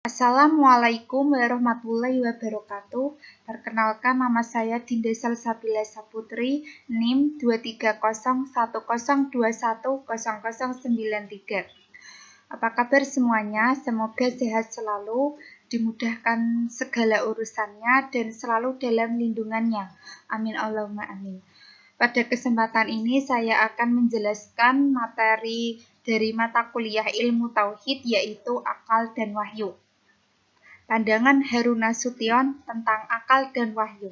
Assalamualaikum warahmatullahi wabarakatuh. Perkenalkan, nama saya Dinda Salsabila Saputri, NIM 23010210093. Apa kabar semuanya? Semoga sehat selalu, dimudahkan segala urusannya, dan selalu dalam lindungannya. Amin Allahumma amin. Pada kesempatan ini saya akan menjelaskan materi dari mata kuliah ilmu tauhid, yaitu akal dan wahyu. Pandangan Harun Nasution tentang akal dan wahyu.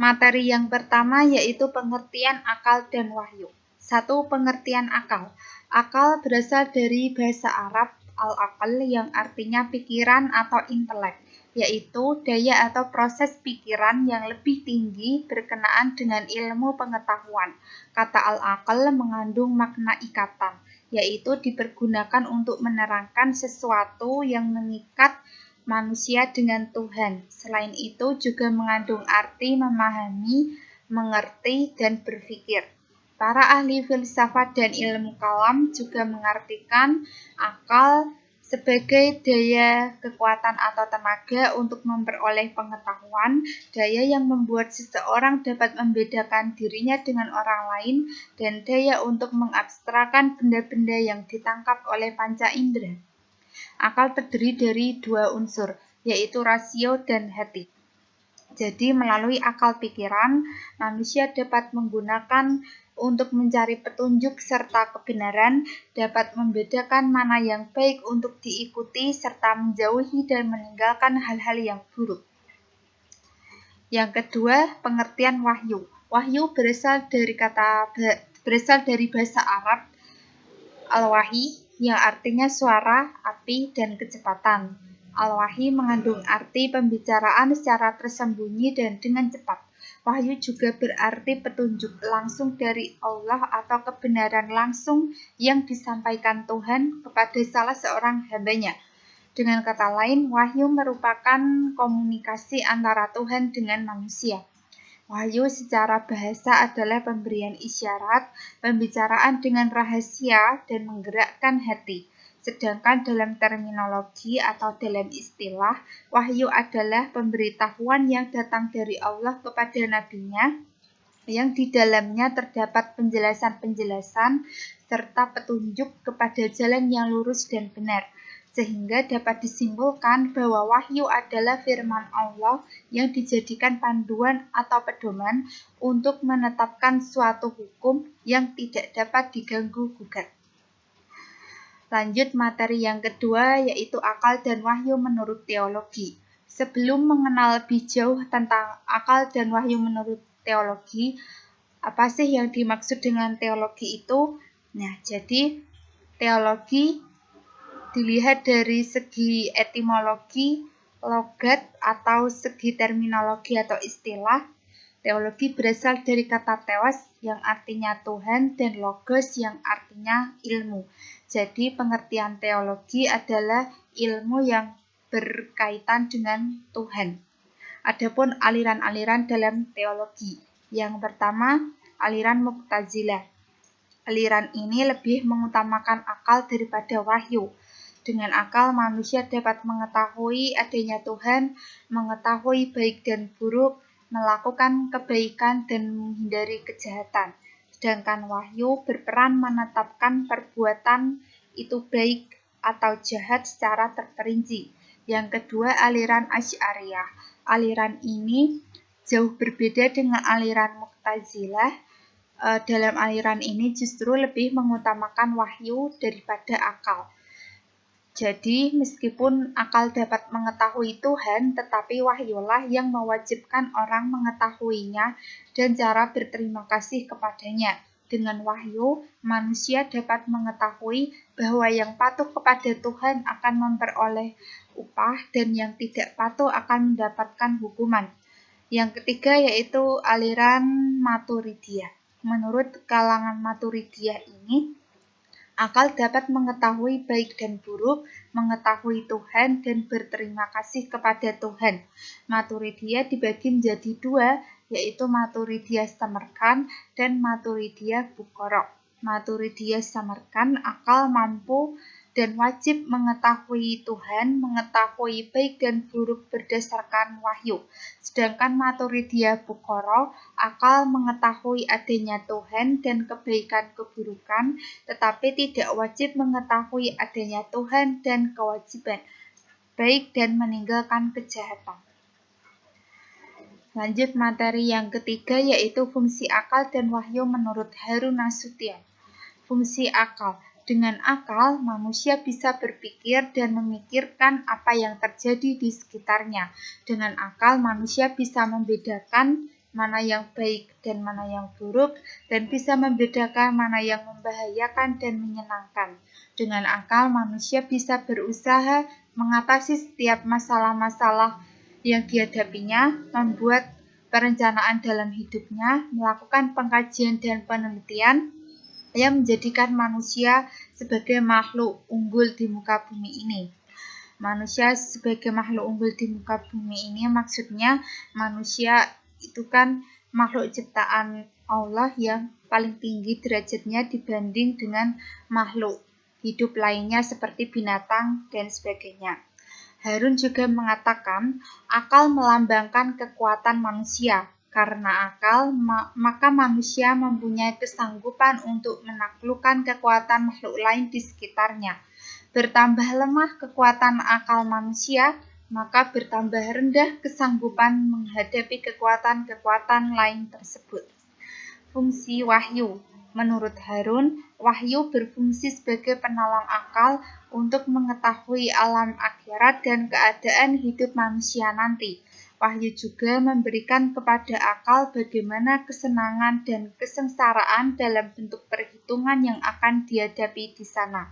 Materi yang pertama yaitu pengertian akal dan wahyu. 1. Pengertian akal. Akal berasal dari bahasa Arab al-aql yang artinya pikiran atau intelek, yaitu daya atau proses pikiran yang lebih tinggi berkenaan dengan ilmu pengetahuan. Kata al-aql mengandung makna ikatan, yaitu dipergunakan untuk menerangkan sesuatu yang mengikat manusia dengan Tuhan. Selain itu juga mengandung arti memahami, mengerti, dan berpikir. Para ahli filsafat dan ilmu kalam juga mengartikan akal sebagai daya, kekuatan, atau tenaga untuk memperoleh pengetahuan, daya yang membuat seseorang dapat membedakan dirinya dengan orang lain, dan daya untuk mengabstrakan benda-benda yang ditangkap oleh panca indera. Akal terdiri dari dua unsur, yaitu rasio dan hati. Jadi melalui akal pikiran, manusia dapat menggunakan untuk mencari petunjuk serta kebenaran, dapat membedakan mana yang baik untuk diikuti, serta menjauhi dan meninggalkan hal-hal yang buruk. Yang kedua, pengertian wahyu. Wahyu berasal dari bahasa Arab al-wahi yang artinya suara, api, dan kecepatan. Al-wahi mengandung arti pembicaraan secara tersembunyi dan dengan cepat. Wahyu juga berarti petunjuk langsung dari Allah atau kebenaran langsung yang disampaikan Tuhan kepada salah seorang hamba-Nya. Dengan kata lain, wahyu merupakan komunikasi antara Tuhan dengan manusia. Wahyu secara bahasa adalah pemberian isyarat, pembicaraan dengan rahasia, dan menggerakkan hati. Sedangkan dalam terminologi atau dalam istilah, wahyu adalah pemberitahuan yang datang dari Allah kepada nabi-Nya, yang di dalamnya terdapat penjelasan-penjelasan serta petunjuk kepada jalan yang lurus dan benar. Sehingga dapat disimpulkan bahwa wahyu adalah firman Allah yang dijadikan panduan atau pedoman untuk menetapkan suatu hukum yang tidak dapat diganggu-gugat. Lanjut materi yang kedua, yaitu akal dan wahyu menurut teologi. Sebelum mengenal lebih jauh tentang akal dan wahyu menurut teologi, apa sih yang dimaksud dengan teologi itu? Nah, jadi teologi dilihat dari segi etimologi, logat, atau segi terminologi atau istilah. Teologi berasal dari kata theos yang artinya Tuhan dan logos yang artinya ilmu. Jadi pengertian teologi adalah ilmu yang berkaitan dengan Tuhan. Adapun aliran-aliran dalam teologi. Yang pertama, aliran Mu'tazilah. Aliran ini lebih mengutamakan akal daripada wahyu. Dengan akal, manusia dapat mengetahui adanya Tuhan, mengetahui baik dan buruk, melakukan kebaikan, dan menghindari kejahatan. Sedangkan wahyu berperan menetapkan perbuatan itu baik atau jahat secara terperinci. Yang kedua, aliran Asy'ariyah. Aliran ini jauh berbeda dengan aliran Mu'tazilah. Dalam aliran ini justru lebih mengutamakan wahyu daripada akal. Jadi, meskipun akal dapat mengetahui Tuhan, tetapi wahyulah yang mewajibkan orang mengetahuinya dan cara berterima kasih kepadanya. Dengan wahyu, manusia dapat mengetahui bahwa yang patuh kepada Tuhan akan memperoleh upah dan yang tidak patuh akan mendapatkan hukuman. Yang ketiga yaitu aliran Maturidiyah. Menurut kalangan Maturidiyah ini, akal dapat mengetahui baik dan buruk, mengetahui Tuhan, dan berterima kasih kepada Tuhan. Maturidiyah dibagi menjadi dua, yaitu Maturidiyah Samarkand dan Maturidiyah Bukhara. Maturidiyah Samarkand, akal mampu dan wajib mengetahui Tuhan, mengetahui baik dan buruk berdasarkan wahyu. Sedangkan Maturidiyah Bukhara, akal mengetahui adanya Tuhan dan kebaikan keburukan, tetapi tidak wajib mengetahui adanya Tuhan dan kewajiban baik dan meninggalkan kejahatan. Lanjut materi yang ketiga, yaitu fungsi akal dan wahyu menurut Harun Nasution. Fungsi akal. Dengan akal, manusia bisa berpikir dan memikirkan apa yang terjadi di sekitarnya. Dengan akal, manusia bisa membedakan mana yang baik dan mana yang buruk, dan bisa membedakan mana yang membahayakan dan menyenangkan. Dengan akal, manusia bisa berusaha mengatasi setiap masalah-masalah yang dihadapinya, membuat perencanaan dalam hidupnya, melakukan pengkajian dan penelitian yang menjadikan manusia sebagai makhluk unggul di muka bumi ini. Manusia sebagai makhluk unggul di muka bumi ini maksudnya manusia itu kan makhluk ciptaan Allah yang paling tinggi derajatnya dibanding dengan makhluk hidup lainnya seperti binatang dan sebagainya. Harun juga mengatakan akal melambangkan kekuatan manusia. Karena akal, maka manusia mempunyai kesanggupan untuk menaklukkan kekuatan makhluk lain di sekitarnya. Bertambah lemah kekuatan akal manusia, maka bertambah rendah kesanggupan menghadapi kekuatan-kekuatan lain tersebut. Fungsi wahyu. Menurut Harun, wahyu berfungsi sebagai penolong akal untuk mengetahui alam akhirat dan keadaan hidup manusia nanti. Wahyu juga memberikan kepada akal bagaimana kesenangan dan kesengsaraan dalam bentuk perhitungan yang akan dihadapi di sana.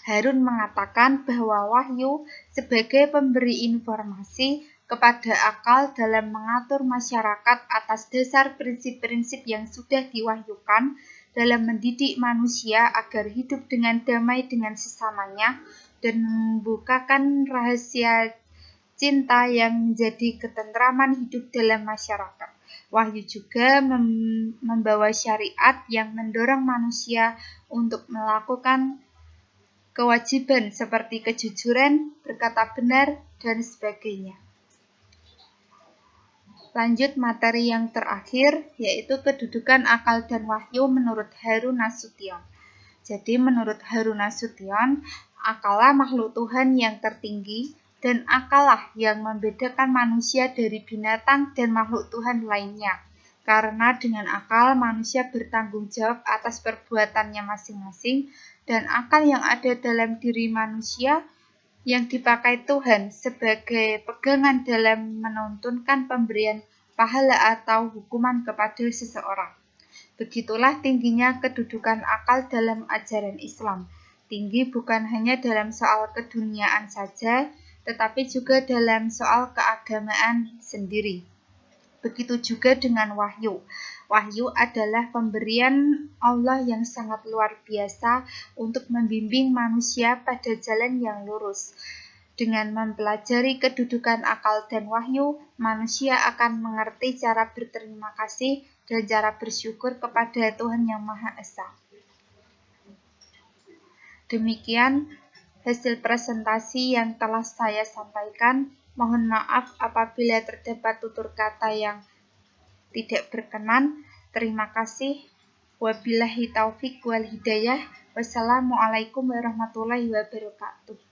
Harun mengatakan bahwa wahyu sebagai pemberi informasi kepada akal dalam mengatur masyarakat atas dasar prinsip-prinsip yang sudah diwahyukan, dalam mendidik manusia agar hidup dengan damai dengan sesamanya, dan membukakan rahasia cinta yang menjadi ketentraman hidup dalam masyarakat. Wahyu juga membawa syariat yang mendorong manusia untuk melakukan kewajiban seperti kejujuran, berkata benar, dan sebagainya. Lanjut materi yang terakhir, yaitu kedudukan akal dan wahyu menurut Harun Nasution. Jadi menurut Harun Nasution, akallah makhluk Tuhan yang tertinggi, dan akallah yang membedakan manusia dari binatang dan makhluk Tuhan lainnya. Karena dengan akal manusia bertanggung jawab atas perbuatannya masing-masing, dan akal yang ada dalam diri manusia yang dipakai Tuhan sebagai pegangan dalam menuntunkan pemberian pahala atau hukuman kepada seseorang. Begitulah tingginya kedudukan akal dalam ajaran Islam. Tinggi bukan hanya dalam soal keduniaan saja, tetapi juga dalam soal keagamaan sendiri. Begitu juga dengan wahyu. Wahyu adalah pemberian Allah yang sangat luar biasa untuk membimbing manusia pada jalan yang lurus. Dengan mempelajari kedudukan akal dan wahyu, manusia akan mengerti cara berterima kasih dan cara bersyukur kepada Tuhan Yang Maha Esa. Demikian hasil presentasi yang telah saya sampaikan. Mohon maaf apabila terdapat tutur kata yang tidak berkenan. Terima kasih. Wabillahi taufik wal hidayah. Wassalamualaikum warahmatullahi wabarakatuh.